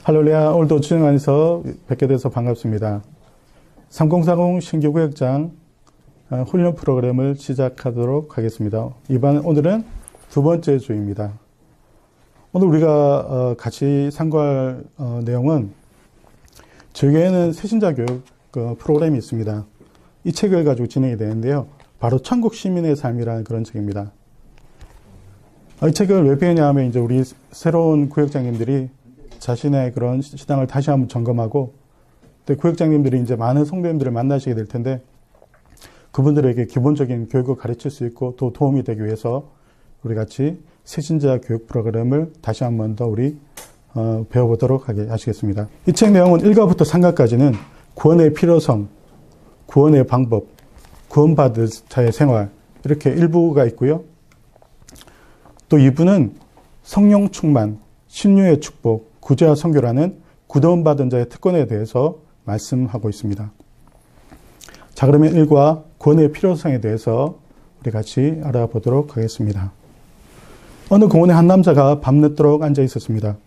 할렐루야. 오늘도 주님 안에서 뵙게 돼서 반갑습니다. 3040 신규구역장 훈련 프로그램을 시작하도록 하겠습니다. 오늘은 두 번째 주입니다. 오늘 우리가 같이 상고할 내용은 저희 교회는 새신자 교육 프로그램이 있습니다. 이 책을 가지고 진행이 되는데요. 바로 천국 시민의 삶이라는 그런 책입니다. 이 책을 왜 배우냐면 이제 우리 새로운 구역장님들이 자신의 그런 신앙을 다시 한번 점검하고 또 구역장님들이 이제 많은 성도님들을 만나시게 될 텐데 그분들에게 기본적인 교육을 가르칠 수 있고 또 도움이 되기 위해서 우리 같이 새신자 교육 프로그램을 다시 한번 더 우리 배워보도록 하시겠습니다. 이 책 내용은 1과부터 3과까지는 구원의 필요성, 구원의 방법, 구원받은 자의 생활 이렇게 1부가 있고요. 또 2부는 성령 충만, 신유의 축복, 구제와 선교라는 구원받은 자의 특권에 대해서 말씀하고 있습니다. 자, 그러면 1과 구원의 필요성에 대해서 우리 같이 알아보도록 하겠습니다. 어느 공원에 한 남자가 밤늦도록 앉아 있었습니다.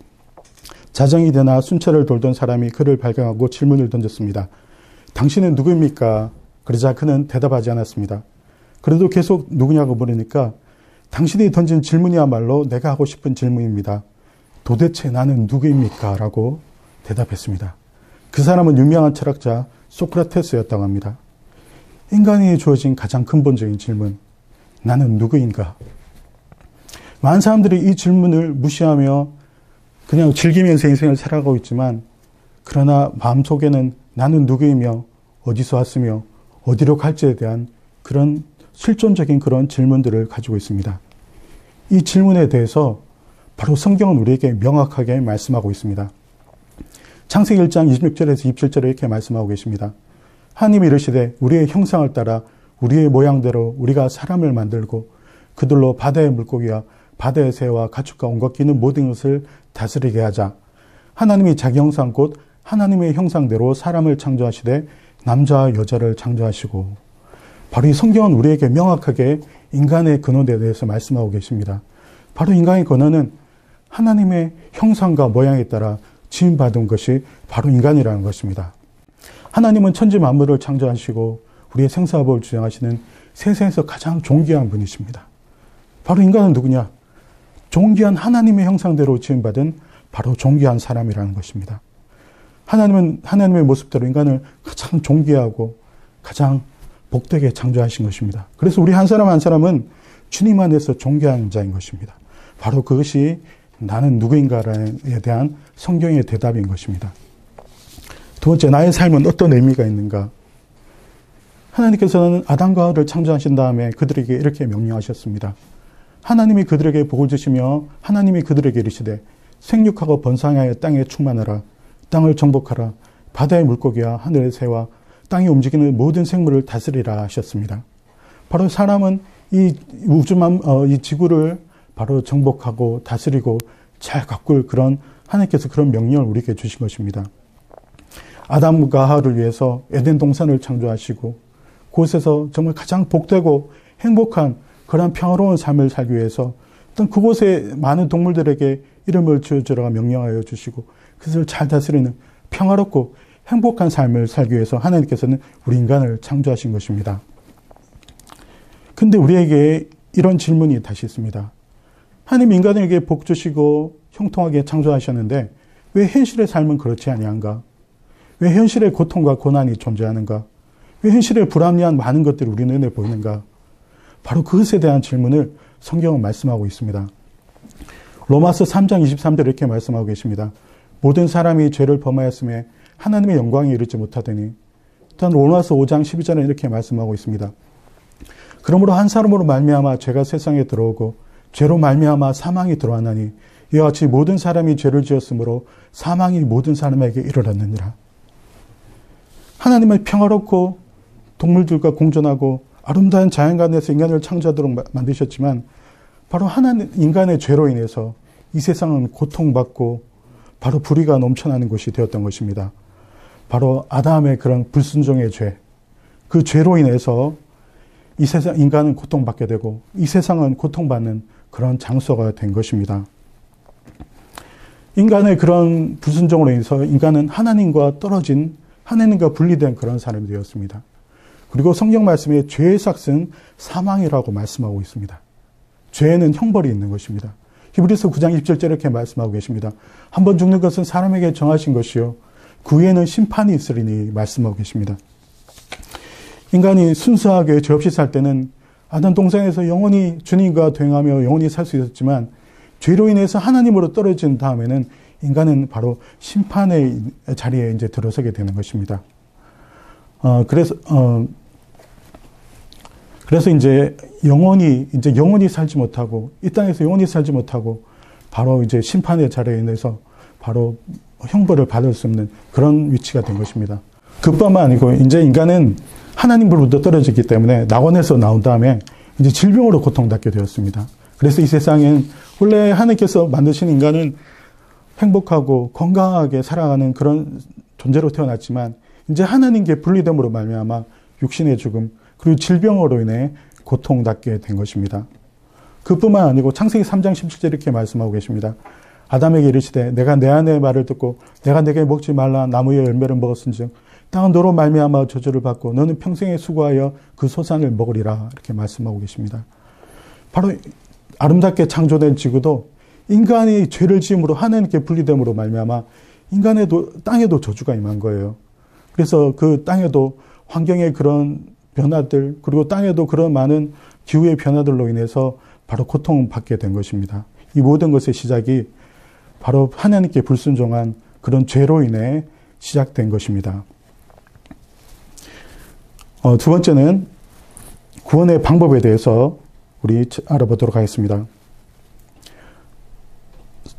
자정이 되나 순찰을 돌던 사람이 그를 발견하고 질문을 던졌습니다. 당신은 누구입니까? 그러자 그는 대답하지 않았습니다. 그래도 계속 누구냐고 물으니까 당신이 던진 질문이야말로 내가 하고 싶은 질문입니다. 도대체 나는 누구입니까? 라고 대답했습니다. 그 사람은 유명한 철학자 소크라테스였다고 합니다. 인간이 주어진 가장 근본적인 질문, 나는 누구인가? 많은 사람들이 이 질문을 무시하며 그냥 즐기면서 인생을 살아가고 있지만 그러나 마음속에는 나는 누구이며 어디서 왔으며 어디로 갈지에 대한 그런 실존적인 그런 질문들을 가지고 있습니다. 이 질문에 대해서 바로 성경은 우리에게 명확하게 말씀하고 있습니다. 창세기 1장 26절에서 27절에 이렇게 말씀하고 계십니다. 하나님이 이르시되 우리의 형상을 따라 우리의 모양대로 우리가 사람을 만들고 그들로 바다의 물고기와 바다의 새와 가축과 온갖 기는 모든 것을 다스리게 하자. 하나님이 자기 형상 곧 하나님의 형상대로 사람을 창조하시되 남자와 여자를 창조하시고. 바로 이 성경은 우리에게 명확하게 인간의 근원에 대해서 말씀하고 계십니다. 바로 인간의 근원은 하나님의 형상과 모양에 따라 지음받은 것이 바로 인간이라는 것입니다. 하나님은 천지 만물을 창조하시고 우리의 생사업을 주장하시는 세상에서 가장 존귀한 분이십니다. 바로 인간은 누구냐? 존귀한 하나님의 형상대로 지음받은 바로 존귀한 사람이라는 것입니다. 하나님은 하나님의 모습대로 인간을 가장 존귀하고 가장 복되게 창조하신 것입니다. 그래서 우리 한 사람 한 사람은 주님 안에서 존귀한 자인 것입니다. 바로 그것이 나는 누구인가에 대한 성경의 대답인 것입니다. 두 번째, 나의 삶은 어떤 의미가 있는가? 하나님께서는 아담과 하와를 창조하신 다음에 그들에게 이렇게 명령하셨습니다. 하나님이 그들에게 복을 주시며 하나님이 그들에게 이르시되 생육하고 번성하여 땅에 충만하라. 땅을 정복하라. 바다의 물고기와 하늘의 새와 땅에 움직이는 모든 생물을 다스리라 하셨습니다. 바로 사람은 이 이 지구를 바로 정복하고 다스리고 잘 가꿀 그런 하나님께서 그런 명령을 우리에게 주신 것입니다. 아담과 하와를 위해서 에덴 동산을 창조하시고 그곳에서 정말 가장 복되고 행복한 그런 평화로운 삶을 살기 위해서 어떤 그곳에 많은 동물들에게 이름을 지어주라고 명령하여 주시고 그것을 잘 다스리는 평화롭고 행복한 삶을 살기 위해서 하나님께서는 우리 인간을 창조하신 것입니다. 근데 우리에게 이런 질문이 다시 있습니다. 하나님 인간에게 복 주시고 형통하게 창조하셨는데 왜 현실의 삶은 그렇지 아니한가? 왜 현실의 고통과 고난이 존재하는가? 왜 현실의 불합리한 많은 것들이 우리 눈에 보이는가? 바로 그것에 대한 질문을 성경은 말씀하고 있습니다. 로마서 3장 23절 이렇게 말씀하고 계십니다. 모든 사람이 죄를 범하였음에 하나님의 영광에 이르지 못하더니 또한 로마서 5장 12절에 이렇게 말씀하고 있습니다. 그러므로 한 사람으로 말미암아 죄가 세상에 들어오고 죄로 말미암아 사망이 들어왔나니 이와 같이 모든 사람이 죄를 지었으므로 사망이 모든 사람에게 이르렀느니라. 하나님은 평화롭고 동물들과 공존하고 아름다운 자연 가운데서 인간을 창조하도록 만드셨지만 바로 하나님 인간의 죄로 인해서 이 세상은 고통받고 바로 불의가 넘쳐나는 곳이 되었던 것입니다. 바로 아담의 그런 불순종의 죄, 그 죄로 인해서 이 세상 인간은 고통받게 되고 이 세상은 고통받는 그런 장소가 된 것입니다. 인간의 그런 불순종으로 인해서 인간은 하나님과 떨어진, 하나님과 분리된 그런 사람이 되었습니다. 그리고 성경 말씀에 죄의 삭은 사망이라고 말씀하고 있습니다. 죄에는 형벌이 있는 것입니다. 히브리서 9장 20절에 이렇게 말씀하고 계십니다. 한 번 죽는 것은 사람에게 정하신 것이요 그 후에는 심판이 있으리니 말씀하고 계십니다. 인간이 순수하게 죄 없이 살 때는 아담 동산에서 영원히 주님과 동행하며 영원히 살 수 있었지만 죄로 인해서 하나님으로 떨어진 다음에는 인간은 바로 심판의 자리에 이제 들어서게 되는 것입니다. 그래서 이제 영원히 살지 못하고, 이 땅에서 영원히 살지 못하고, 바로 이제 심판의 자리에 인해서 바로 형벌을 받을 수 없는 그런 위치가 된 것입니다. 그뿐만 아니고, 이제 인간은 하나님으로부터 떨어졌기 때문에 낙원에서 나온 다음에 이제 질병으로 고통받게 되었습니다. 그래서 이 세상엔 원래 하나님께서 만드신 인간은 행복하고 건강하게 살아가는 그런 존재로 태어났지만, 이제 하나님께 분리됨으로 말미암아 육신의 죽음, 그리고 질병으로 인해 고통받게 된 것입니다. 그뿐만 아니고 창세기 3장 17절 이렇게 말씀하고 계십니다. 아담에게 이르시되 내가 내 아내의 말을 듣고 내가 내게 먹지 말라 나무의 열매를 먹었은즉 땅은 너로 말미암아 저주를 받고 너는 평생에 수고하여 그 소산을 먹으리라 이렇게 말씀하고 계십니다. 바로 아름답게 창조된 지구도 인간이 죄를 지음으로 하나님께 분리됨으로 말미암아 땅에도 저주가 임한 거예요. 그래서 그 땅에도 환경의 그런 변화들, 그리고 땅에도 그런 많은 기후의 변화들로 인해서 바로 고통받게 된 것입니다. 이 모든 것의 시작이 바로 하나님께 불순종한 그런 죄로 인해 시작된 것입니다. 두 번째는 구원의 방법에 대해서 우리 알아보도록 하겠습니다.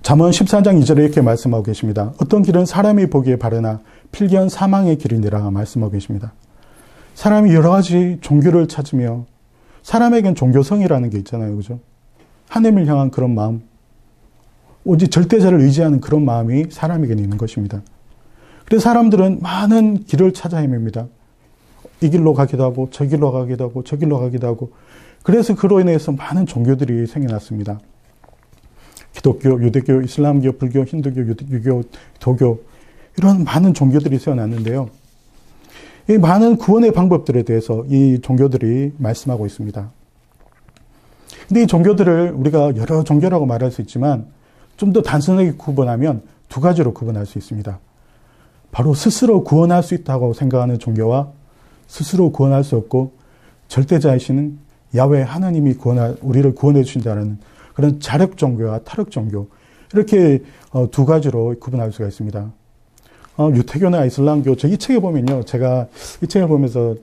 잠언 14장 2절에 이렇게 말씀하고 계십니다. 어떤 길은 사람이 보기에 바르나 필경 사망의 길이니라 말씀하고 계십니다. 사람이 여러 가지 종교를 찾으며, 사람에겐 종교성이라는 게 있잖아요. 그죠? 하나님을 향한 그런 마음, 오직 절대자를 의지하는 그런 마음이 사람에게 있는 것입니다. 그래서 사람들은 많은 길을 찾아 헤맵니다. 이 길로 가기도 하고, 저 길로 가기도 하고, 저 길로 가기도 하고, 그래서 그로 인해서 많은 종교들이 생겨났습니다. 기독교, 유대교, 이슬람교, 불교, 힌두교, 유교, 도교, 이런 많은 종교들이 세워났는데요. 이 많은 구원의 방법들에 대해서 이 종교들이 말씀하고 있습니다. 근데 이 종교들을 우리가 여러 종교라고 말할 수 있지만 좀 더 단순하게 구분하면 두 가지로 구분할 수 있습니다. 바로 스스로 구원할 수 있다고 생각하는 종교와 스스로 구원할 수 없고 절대자이시는 야훼 하나님이 우리를 구원해 주신다는 그런 자력 종교와 타력 종교, 이렇게 두 가지로 구분할 수가 있습니다. 유태교나 이슬람교, 이 책에 보면요. 제가 이 책을 보면서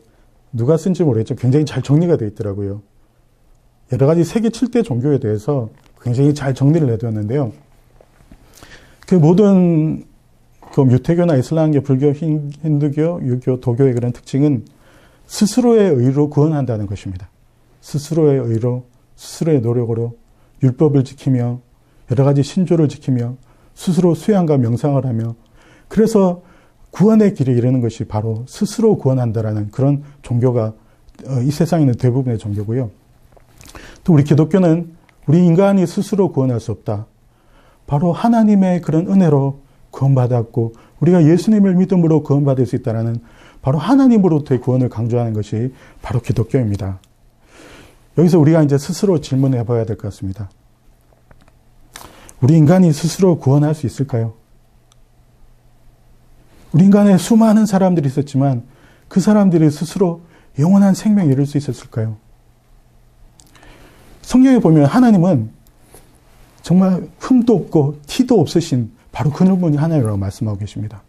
누가 쓴지 모르겠죠. 굉장히 잘 정리가 되어 있더라고요. 여러 가지 세계 7대 종교에 대해서 굉장히 잘 정리를 해두었는데요. 그 모든 유태교나 이슬람교, 불교, 힌두교, 유교, 도교의 그런 특징은 스스로의 의로 구원한다는 것입니다. 스스로의 의로, 스스로의 노력으로 율법을 지키며 여러 가지 신조를 지키며 스스로 수양과 명상을 하며, 그래서 구원의 길에 이르는 것이 바로 스스로 구원한다라는 그런 종교가 이 세상에 있는 대부분의 종교고요. 또 우리 기독교는 우리 인간이 스스로 구원할 수 없다. 바로 하나님의 그런 은혜로 구원받았고 우리가 예수님을 믿음으로 구원받을 수 있다는 바로 하나님으로부터의 구원을 강조하는 것이 바로 기독교입니다. 여기서 우리가 이제 스스로 질문해 봐야 될 것 같습니다. 우리 인간이 스스로 구원할 수 있을까요? 우리 인간에 수많은 사람들이 있었지만 그 사람들이 스스로 영원한 생명에 이룰 수 있었을까요? 성경에 보면 하나님은 정말 흠도 없고 티도 없으신 바로 그분이 하나님이라고 말씀하고 계십니다.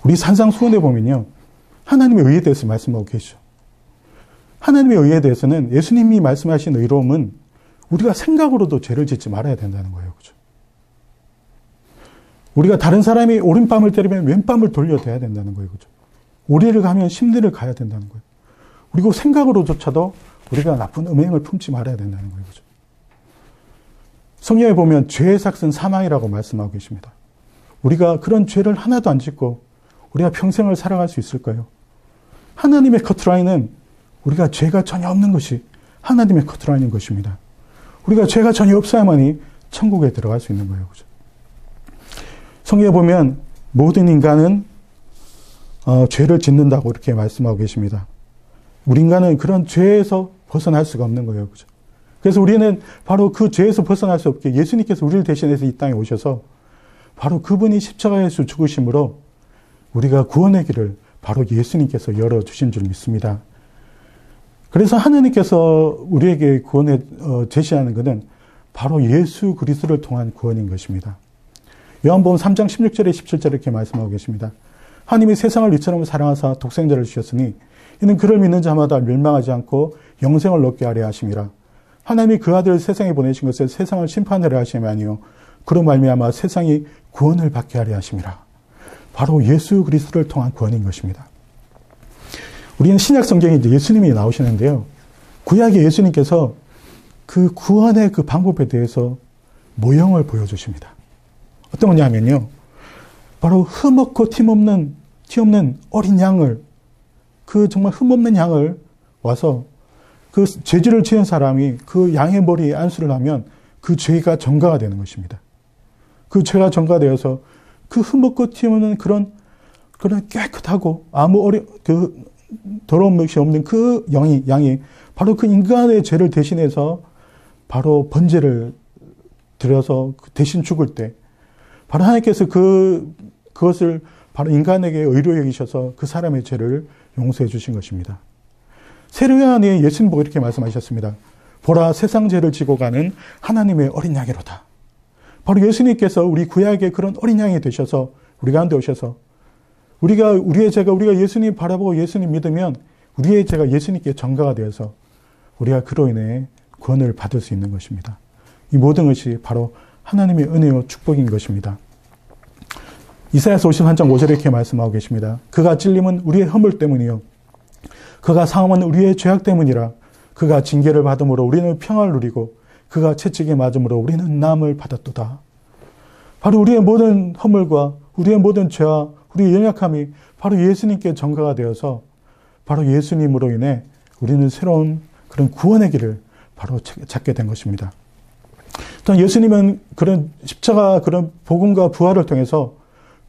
우리 산상수훈에 보면요. 하나님의 의에 대해서 말씀하고 계시죠. 하나님의 의에 대해서는 예수님이 말씀하신 의로움은 우리가 생각으로도 죄를 짓지 말아야 된다는 거예요. 그죠? 우리가 다른 사람이 오른밤을 때리면 왼밤을 돌려대야 된다는 거예요. 그죠? 오리를 가면 심리를 가야 된다는 거예요. 그리고 생각으로조차도 우리가 나쁜 음행을 품지 말아야 된다는 거예요. 그죠? 성경에 보면 죄의 삭은 사망이라고 말씀하고 계십니다. 우리가 그런 죄를 하나도 안 짓고 우리가 평생을 살아갈 수 있을까요? 하나님의 커트라인은 우리가 죄가 전혀 없는 것이 하나님의 커트라인인 것입니다. 우리가 죄가 전혀 없어야만이 천국에 들어갈 수 있는 거예요. 그죠? 성경에 보면 모든 인간은 죄를 짓는다고 이렇게 말씀하고 계십니다. 우리 인간은 그런 죄에서 벗어날 수가 없는 거예요. 그죠? 그래서 우리는 바로 그 죄에서 벗어날 수 없게 예수님께서 우리를 대신해서 이 땅에 오셔서 바로 그분이 십자가에서 죽으심으로 우리가 구원의 길을 바로 예수님께서 열어주신 줄 믿습니다. 그래서 하나님께서 우리에게 구원을 제시하는 것은 바로 예수 그리스도를 통한 구원인 것입니다. 요한복음 3장 16절에 17절에 이렇게 말씀하고 계십니다. 하나님이 세상을 이처럼 사랑하사 독생자를 주셨으니 이는 그를 믿는 자마다 멸망하지 않고 영생을 얻게 하려 하심이라. 하나님이 그 아들을 세상에 보내신 것을 세상을 심판하려 하심이 아니요 그로 말미암아 세상이 구원을 받게 하려 하심이라. 바로 예수 그리스도를 통한 구원인 것입니다. 우리는 신약 성경에 이제 예수님이 나오시는데요. 구약의 예수님께서 그 구원의 그 방법에 대해서 모형을 보여주십니다. 어떤 거냐면요. 바로 흠없고 티 없는 어린 양을, 그 정말 흠없는 양을 와서 그 죄질을 지은 사람이 그 양의 머리에 안수를 하면 그 죄가 전가가 되는 것입니다. 그 죄가 전가되어서 그 흠없고 티 없는 그런 깨끗하고 아무 더러운 것이 없는 그 양이 바로 그 인간의 죄를 대신해서 바로 번제를 드려서 대신 죽을 때 바로 하나님께서 그것을 바로 인간에게 의로 여기셔서 그 사람의 죄를 용서해 주신 것입니다. 세례요한이 예수님 보고 이렇게 말씀하셨습니다. 보라 세상 죄를 지고 가는 하나님의 어린 양이로다. 바로 예수님께서 우리 구약의 그런 어린 양이 되셔서 우리 가운데 오셔서 우리의 죄가 우리가 예수님 바라보고 예수님 믿으면 우리의 죄가 예수님께 전가가 되어서 우리가 그로 인해 구원을 받을 수 있는 것입니다. 이 모든 것이 바로 하나님의 은혜요 축복인 것입니다. 이사야서 53장 5절에 이렇게 말씀하고 계십니다. 그가 찔림은 우리의 허물 때문이요 그가 상함은 우리의 죄악 때문이라. 그가 징계를 받음으로 우리는 평화를 누리고 그가 채찍에 맞음으로 우리는 나음을 받았도다. 바로 우리의 모든 허물과 우리의 모든 죄와 우리의 연약함이 바로 예수님께 전가가 되어서 바로 예수님으로 인해 우리는 새로운 그런 구원의 길을 바로 찾게 된 것입니다. 또 예수님은 그런 십자가 그런 복음과 부활을 통해서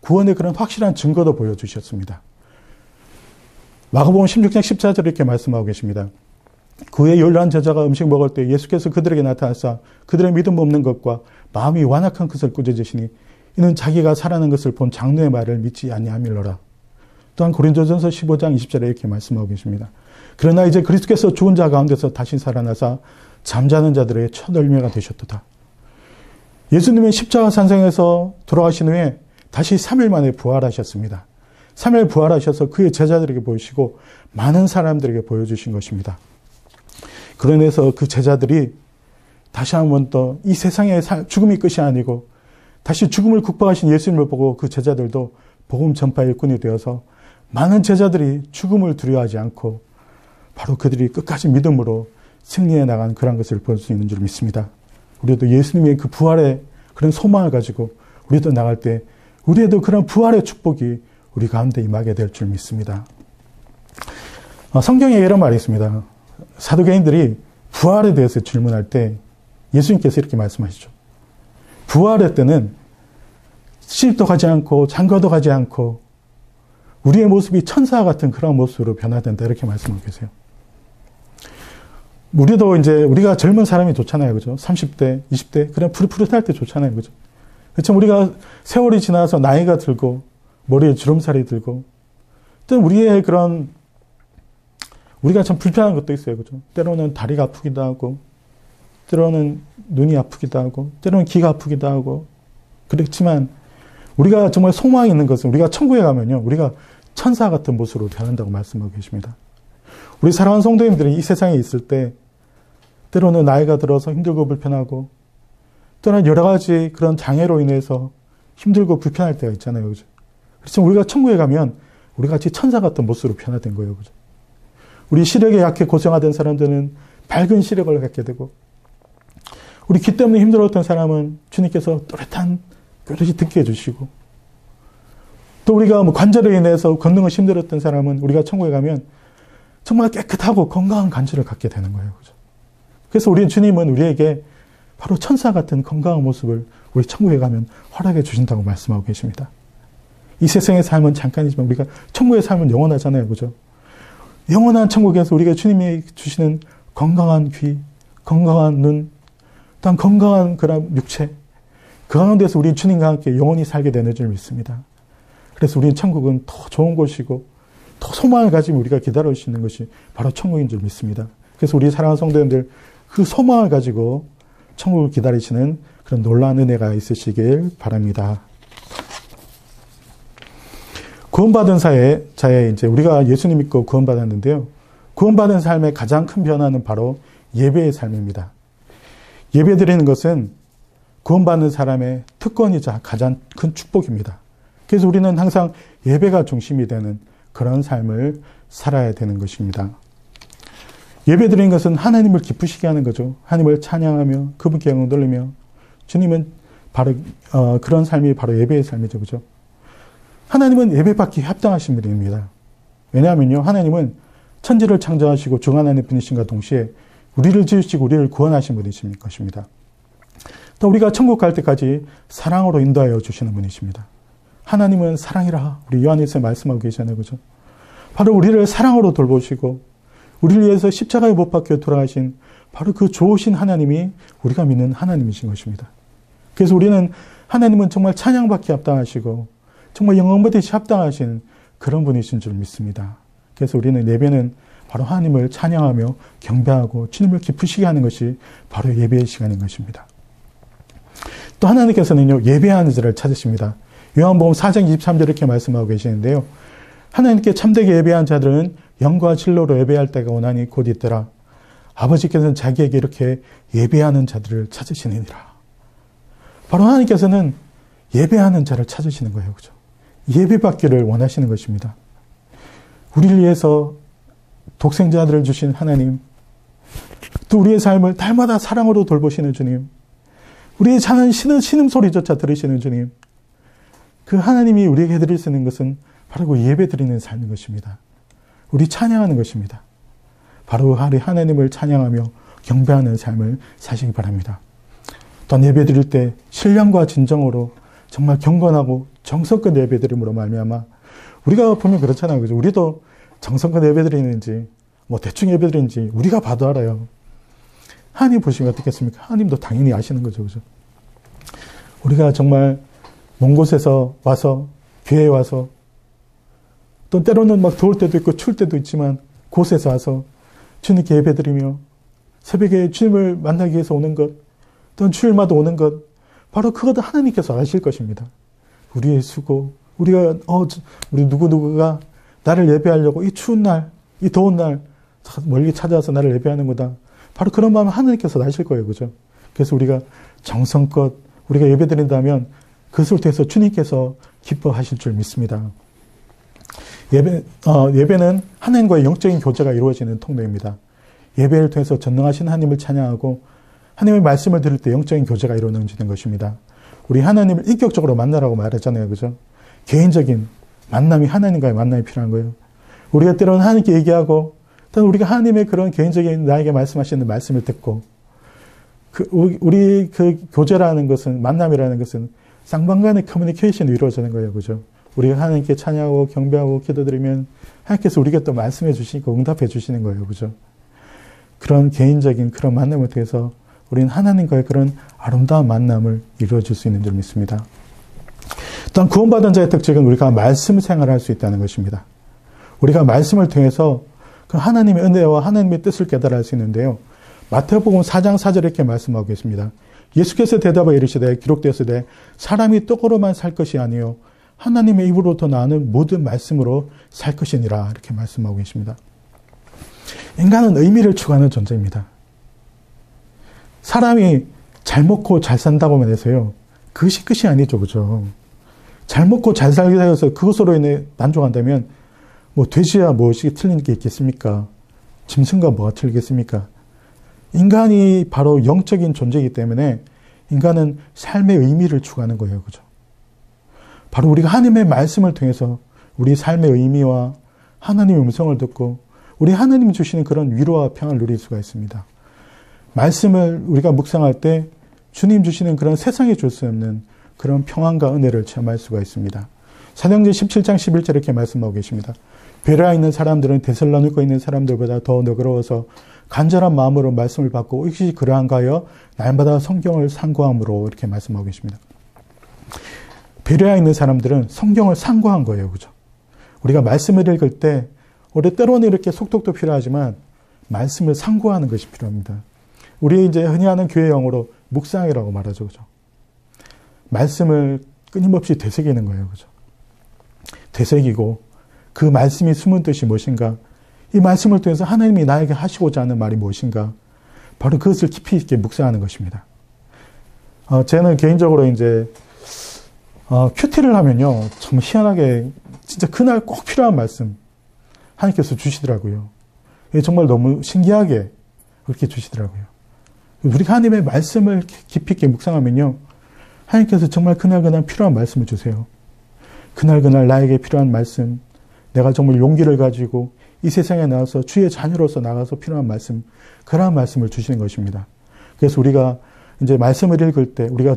구원의 그런 확실한 증거도 보여주셨습니다. 마가복음 16장 14절에 이렇게 말씀하고 계십니다. 그의 11 제자가 음식 먹을 때 예수께서 그들에게 나타나사 그들의 믿음 없는 것과 마음이 완악한 것을 꾸짖으시니 이는 자기가 살아난 것을 본 장로의 말을 믿지 아니함일러라. 또한 고린도전서 15장 20절에 이렇게 말씀하고 계십니다. 그러나 이제 그리스도께서 죽은 자 가운데서 다시 살아나사 잠자는 자들의 첫 열매가 되셨도다. 예수님은 십자가 산상에서 돌아가신 후에 다시 3일 만에 부활하셨습니다. 3일 부활하셔서 그의 제자들에게 보이시고 많은 사람들에게 보여주신 것입니다. 그러면서 그 제자들이 다시 한번 또 이 세상의 죽음이 끝이 아니고 다시 죽음을 극복하신 예수님을 보고 그 제자들도 복음 전파의 일꾼이 되어서 많은 제자들이 죽음을 두려워하지 않고 바로 그들이 끝까지 믿음으로 승리해 나간 그런 것을 볼 수 있는 줄 믿습니다. 우리도 예수님의 그 부활의 그런 소망을 가지고 우리도 나갈 때 우리에도 그런 부활의 축복이 우리 가운데 임하게 될 줄 믿습니다. 성경에 이런 말이 있습니다. 사두개인들이 부활에 대해서 질문할 때 예수님께서 이렇게 말씀하시죠. 부활의 때는 시집도 가지 않고 장가도 가지 않고 우리의 모습이 천사 같은 그런 모습으로 변화된다 이렇게 말씀하고 계세요. 우리도 이제 우리가 젊은 사람이 좋잖아요. 그죠? 30대, 20대 그냥 푸릇푸릇할 때 좋잖아요. 그죠? 그렇죠? 우리가 세월이 지나서 나이가 들고 머리에 주름살이 들고 또 우리의 그런 우리가 참 불편한 것도 있어요. 그죠? 때로는 다리가 아프기도 하고 때로는 눈이 아프기도 하고 때로는 귀가 아프기도 하고 그렇지만 우리가 정말 소망이 있는 것은 우리가 천국에 가면요. 우리가 천사 같은 모습으로 변한다고 말씀하고 계십니다. 우리 사랑하는 성도님들이 이 세상에 있을 때 때로는 나이가 들어서 힘들고 불편하고 또는 여러 가지 그런 장애로 인해서 힘들고 불편할 때가 있잖아요. 그죠? 그렇지만 우리가 천국에 가면 우리 같이 천사 같은 모습으로 변화된 거예요. 그죠? 우리 시력에 약해 고생하던 사람들은 밝은 시력을 갖게 되고 우리 귀 때문에 힘들었던 사람은 주님께서 또렷한 뾰루지 듣게 해주시고 또 우리가 관절로 인해서 걷는 것이 힘들었던 사람은 우리가 천국에 가면 정말 깨끗하고 건강한 관절을 갖게 되는 거예요. 그죠? 그래서 우리 주님은 우리에게 바로 천사 같은 건강한 모습을 우리 천국에 가면 허락해 주신다고 말씀하고 계십니다. 이 세상의 삶은 잠깐이지만 우리가 천국의 삶은 영원하잖아요. 그죠? 영원한 천국에서 우리가 주님이 주시는 건강한 귀, 건강한 눈, 또한 건강한 그런 육체, 그 가운데서 우리는 주님과 함께 영원히 살게 되는 줄 믿습니다. 그래서 우리는 천국은 더 좋은 곳이고 더 소망을 가지고 우리가 기다릴 수 있는 것이 바로 천국인 줄 믿습니다. 그래서 우리 사랑하는 성도님들 그 소망을 가지고 천국을 기다리시는 그런 놀라운 은혜가 있으시길 바랍니다. 구원받은 자에 이제 우리가 예수님 믿고 구원받았는데요. 구원받은 삶의 가장 큰 변화는 바로 예배의 삶입니다. 예배 드리는 것은 구원받는 사람의 특권이자 가장 큰 축복입니다. 그래서 우리는 항상 예배가 중심이 되는 그런 삶을 살아야 되는 것입니다. 예배 드리는 것은 하나님을 기쁘시게 하는 거죠. 하나님을 찬양하며 그분께 영광 돌리며 주님은 바로 그런 삶이 바로 예배의 삶이죠. 그죠? 하나님은 예배받기 합당하신 분입니다. 왜냐하면요. 하나님은 천지를 창조하시고 주관하는 분이신과 동시에 우리를 지으시고 우리를 구원하신 분이신 것입니다. 또 우리가 천국 갈 때까지 사랑으로 인도하여 주시는 분이십니다. 하나님은 사랑이라 우리 요한일서에 말씀하고 계시잖아요. 그죠? 바로 우리를 사랑으로 돌보시고 우리를 위해서 십자가에 못 박혀 돌아가신 바로 그 좋으신 하나님이 우리가 믿는 하나님이신 것입니다. 그래서 우리는 하나님은 정말 찬양받기 합당하시고 정말 영광받으시 합당하신 그런 분이신 줄 믿습니다. 그래서 우리는 예배는 바로 하나님을 찬양하며 경배하고 주님을 기쁘시게 하는 것이 바로 예배의 시간인 것입니다. 또 하나님께서는요, 예배하는 자를 찾으십니다. 요한복음 4장 23절 이렇게 말씀하고 계시는데요. 하나님께 참되게 예배한 자들은 영과 진로로 예배할 때가 오나니 곧 있더라. 아버지께서는 자기에게 이렇게 예배하는 자들을 찾으시느니라. 바로 하나님께서는 예배하는 자를 찾으시는 거예요. 그죠? 예배받기를 원하시는 것입니다. 우리를 위해서 독생자들을 주신 하나님, 또 우리의 삶을 날마다 사랑으로 돌보시는 주님, 우리의 작은 신음소리조차 들으시는 주님, 그 하나님이 우리에게 해드릴 수 있는 것은 바로 그 예배 드리는 삶인 것입니다. 우리 찬양하는 것입니다. 바로 하나님을 찬양하며 경배하는 삶을 사시기 바랍니다. 또한 예배 드릴 때 신령과 진정으로 정말 경건하고 정성껏 예배 드림으로 말미암아 우리가 보면 그렇잖아요. 그죠? 우리도 정성껏 예배 드리는지 뭐 대충 예배 드리는지 우리가 봐도 알아요. 하나님 보시면 어떻겠습니까? 하나님도 당연히 아시는 거죠. 그죠? 우리가 정말 먼 곳에서 와서 교회에 와서 또 때로는 막 더울 때도 있고 추울 때도 있지만 곳에서 와서 주님께 예배드리며 새벽에 주님을 만나기 위해서 오는 것, 또는 주일마다 오는 것, 바로 그것도 하나님께서 아실 것입니다. 우리의 수고, 우리 누구누구가 나를 예배하려고 이 추운 날, 이 더운 날 멀리 찾아와서 나를 예배하는 거다. 바로 그런 마음을 하나님께서 아실 거예요. 그죠? 그래서 우리가 정성껏 우리가 예배드린다면 그것을 통해서 주님께서 기뻐하실 줄 믿습니다. 예배는 하나님과의 영적인 교제가 이루어지는 통로입니다. 예배를 통해서 전능하신 하나님을 찬양하고 하나님의 말씀을 들을 때 영적인 교제가 이루어지는 것입니다. 우리 하나님을 인격적으로 만나라고 말했잖아요. 그죠? 개인적인 만남이 하나님과의 만남이 필요한 거예요. 우리가 때로는 하나님께 얘기하고 또는 우리가 하나님의 그런 개인적인 나에게 말씀하시는 말씀을 듣고 우리 그 교제라는 것은 만남이라는 것은 쌍방간의 커뮤니케이션이 이루어지는 거예요. 그죠? 우리가 하나님께 찬양하고 경배하고 기도드리면 하나님께서 우리에게 또 말씀해 주시고 응답해 주시는 거예요. 그죠? 그런 개인적인 그런 만남을 통해서 우리는 하나님과의 그런 아름다운 만남을 이루어질 수 있는 줄 믿습니다. 또한 구원받은 자의 특징은 우리가 말씀 생활을 할 수 있다는 것입니다. 우리가 말씀을 통해서 그 하나님의 은혜와 하나님의 뜻을 깨달아 할 수 있는데요. 마태복음 4장 4절에 이렇게 말씀하고 계십니다. 예수께서 대답하여 이르시되 기록되었으되 사람이 떡으로만 살 것이 아니요 하나님의 입으로부터 나오는 모든 말씀으로 살 것이니라 이렇게 말씀하고 계십니다. 인간은 의미를 추구하는 존재입니다. 사람이 잘 먹고 잘 산다고만 해서요. 그것이 끝이 아니죠. 그죠? 잘 먹고 잘 살게 해서 그것으로 인해 만족한다면 뭐 돼지야 무엇이 틀린 게 있겠습니까? 짐승과 뭐가 틀리겠습니까? 인간이 바로 영적인 존재이기 때문에 인간은 삶의 의미를 추구하는 거예요. 그죠? 바로 우리가 하나님의 말씀을 통해서 우리 삶의 의미와 하나님의 음성을 듣고 우리 하나님이 주시는 그런 위로와 평안을 누릴 수가 있습니다. 말씀을 우리가 묵상할 때 주님 주시는 그런 세상에 줄 수 없는 그런 평안과 은혜를 체험할 수가 있습니다. 사도행전 17장 11절 이렇게 말씀하고 계십니다. 베레아에 있는 사람들은 데살로니가에 있는 사람들보다 더 너그러워서 간절한 마음으로 말씀을 받고 혹시 그러한가 하여 날마다 성경을 상고함으로 이렇게 말씀하고 계십니다. 베레아에 있는 사람들은 성경을 상고한 거예요. 그죠? 우리가 말씀을 읽을 때 우리 때로는 이렇게 속독도 필요하지만 말씀을 상고하는 것이 필요합니다. 우리 이제 흔히 하는 교회 용어로 묵상이라고 말하죠. 그죠? 말씀을 끊임없이 되새기는 거예요. 그죠? 되새기고 그 말씀이 숨은 뜻이 무엇인가? 이 말씀을 통해서 하나님이 나에게 하시고자 하는 말이 무엇인가? 바로 그것을 깊이 있게 묵상하는 것입니다. 저는 개인적으로 이제 큐티를 하면요, 참 희한하게 진짜 그날 꼭 필요한 말씀 하나님께서 주시더라고요. 이게 정말 너무 신기하게 그렇게 주시더라고요. 우리가 하나님의 말씀을 깊이 있게 묵상하면요, 하나님께서 정말 그날 필요한 말씀을 주세요. 그날 나에게 필요한 말씀, 내가 정말 용기를 가지고 이 세상에 나와서 주의 자녀로서 나가서 필요한 말씀, 그러한 말씀을 주시는 것입니다. 그래서 우리가 이제 말씀을 읽을 때 우리가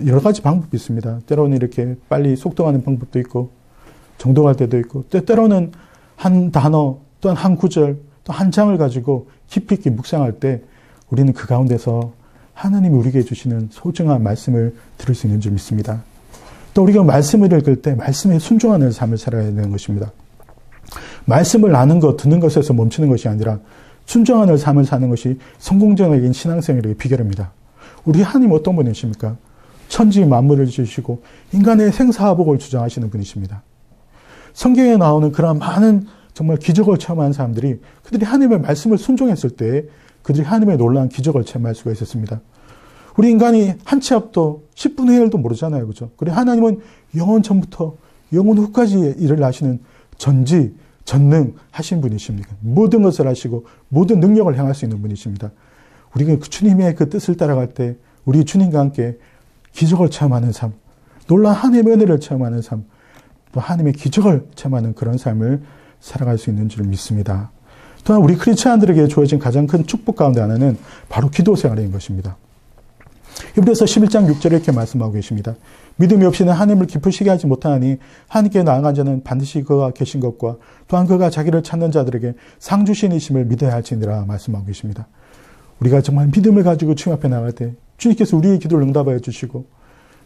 여러 가지 방법이 있습니다. 때로는 이렇게 빨리 속독하는 방법도 있고, 정독할 때도 있고, 때로는 한 단어, 또한 한 구절, 또 한 장을 가지고 깊이 있게 묵상할 때 우리는 그 가운데서 하나님이 우리에게 주시는 소중한 말씀을 들을 수 있는 줄 믿습니다. 또 우리가 말씀을 읽을 때 말씀에 순종하는 삶을 살아야 되는 것입니다. 말씀을 아는 것, 듣는 것에서 멈추는 것이 아니라 순종하는 삶을 사는 것이 성공적인 신앙생활의 비결입니다. 우리 하나님 어떤 분이십니까? 천지 만물을 지으시고 인간의 생사화복을 주장하시는 분이십니다. 성경에 나오는 그런 많은 정말 기적을 체험한 사람들이 그들이 하나님의 말씀을 순종했을 때 그들이 하나님의 놀라운 기적을 체험할 수가 있었습니다. 우리 인간이 한 치 앞도 10분의 1도 모르잖아요. 그죠? 그래 하나님은 영원 전부터 영원 후까지 일을 하시는 전지, 전능 하신 분이십니다. 모든 것을 하시고 모든 능력을 행할 수 있는 분이십니다. 우리가 그 주님의 그 뜻을 따라갈 때 우리 주님과 함께 기적을 체험하는 삶, 놀라운 하나님의 은혜를 체험하는 삶, 또 하나님의 기적을 체험하는 그런 삶을 살아갈 수 있는 줄 믿습니다. 또한 우리 크리스찬들에게 주어진 가장 큰 축복 가운데 하나는 바로 기도 생활인 것입니다. 히브리서 11장 6절에 이렇게 말씀하고 계십니다. 믿음이 없이는 하나님을 기쁘시게 하지 못하니 하나님께 나아간 자는 반드시 그가 계신 것과 또한 그가 자기를 찾는 자들에게 상 주시니심을 믿어야 할지니라 말씀하고 계십니다. 우리가 정말 믿음을 가지고 주님 앞에 나갈 때 주님께서 우리의 기도를 응답하여 주시고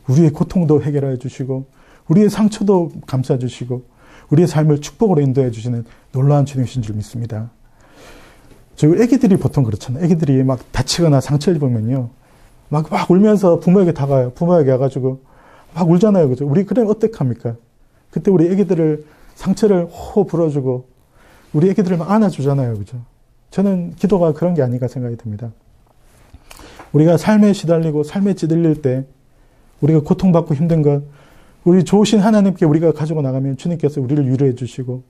우리의 고통도 해결하여 주시고 우리의 상처도 감싸 주시고 우리의 삶을 축복으로 인도해 주시는 놀라운 주님이신 줄 믿습니다. 저희 애기들이 보통 그렇잖아요. 애기들이 막 다치거나 상처를 입으면요. 막 울면서 부모에게 다가요. 부모에게 와가지고 막 울잖아요. 그죠? 우리 그래 어떡합니까? 그때 우리 애기들을 상처를 호호 불어주고 우리 애기들을 막 안아주잖아요. 그죠? 저는 기도가 그런 게 아닌가 생각이 듭니다. 우리가 삶에 시달리고 삶에 찌들릴 때 우리가 고통받고 힘든 것 우리 좋으신 하나님께 우리가 가지고 나가면 주님께서 우리를 위로해 주시고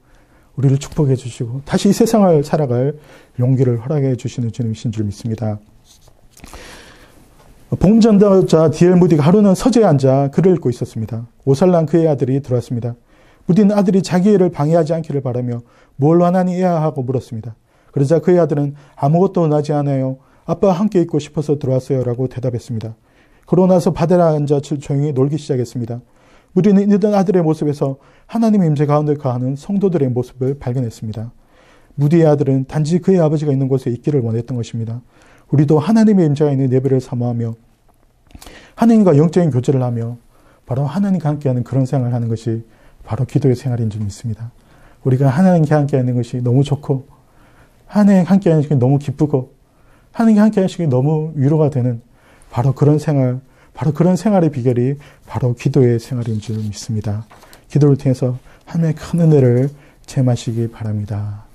우리를 축복해 주시고 다시 이 세상을 살아갈 용기를 허락해 주시는 주님이신 줄 믿습니다. 복음 전도자 D.L. 무디가 하루는 서재에 앉아 글을 읽고 있었습니다. 5살난 그의 아들이 들어왔습니다. 무디는 아들이 자기 일을 방해하지 않기를 바라며 뭘 원하니 해야 하고 물었습니다. 그러자 그의 아들은 아무것도 원하지 않아요. 아빠와 함께 있고 싶어서 들어왔어요. 라고 대답했습니다. 그러고 나서 바다에 앉아 조용히 놀기 시작했습니다. 무디는 이런 아들의 모습에서 하나님의 임재 가운데 거하는 성도들의 모습을 발견했습니다. 무디의 아들은 단지 그의 아버지가 있는 곳에 있기를 원했던 것입니다. 우리도 하나님의 임재가 있는 예배를 사모하며 하나님과 영적인 교제를 하며 바로 하나님과 함께하는 그런 생활을 하는 것이 바로 기도의 생활인 줄 믿습니다. 우리가 하나님과 함께하는 것이 너무 좋고 하나님과 함께하는 것이 너무 기쁘고 하나님과 함께하는 것이 너무 위로가 되는 바로 그런 생활, 바로 그런 생활의 비결이 바로 기도의 생활인 줄 믿습니다. 기도를 통해서 하나님의 큰 은혜를 체험하시기 바랍니다.